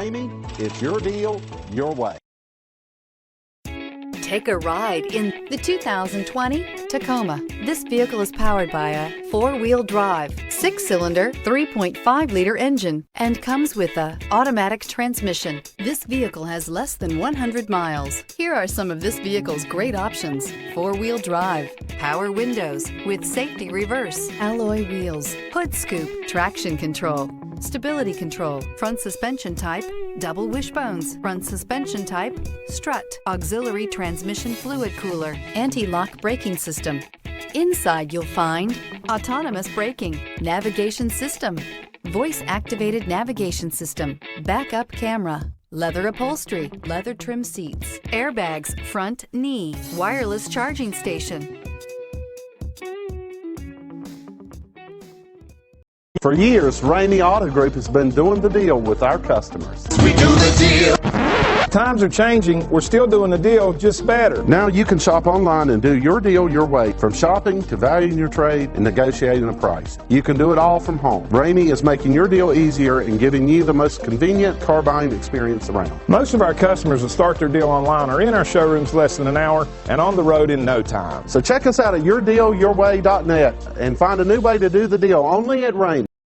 Ramey, it's your deal, your way. Take a ride in the 2020 Tacoma. This vehicle is powered by a four-wheel drive, six-cylinder, 3.5-liter engine, and comes with a automatic transmission. This vehicle has less than 100 miles. Here are some of this vehicle's great options: four-wheel drive, power windows with safety reverse, alloy wheels, hood scoop, traction control, stability control, front suspension type, double wishbones, front suspension type, strut, auxiliary transmission fluid cooler, anti-lock braking system. Inside you'll find autonomous braking, navigation system, voice-activated navigation system, backup camera, leather upholstery, leather trim seats, airbags, front knee, wireless charging station. For years, Ramey Auto Group has been doing the deal with our customers. We do the deal. Times are changing. We're still doing the deal, just better. Now you can shop online and do your deal your way, from shopping to valuing your trade and negotiating a price. You can do it all from home. Ramey is making your deal easier and giving you the most convenient car buying experience around. Most of our customers that start their deal online are in our showrooms less than an hour and on the road in no time. So check us out at yourdealyourway.net and find a new way to do the deal only at Ramey.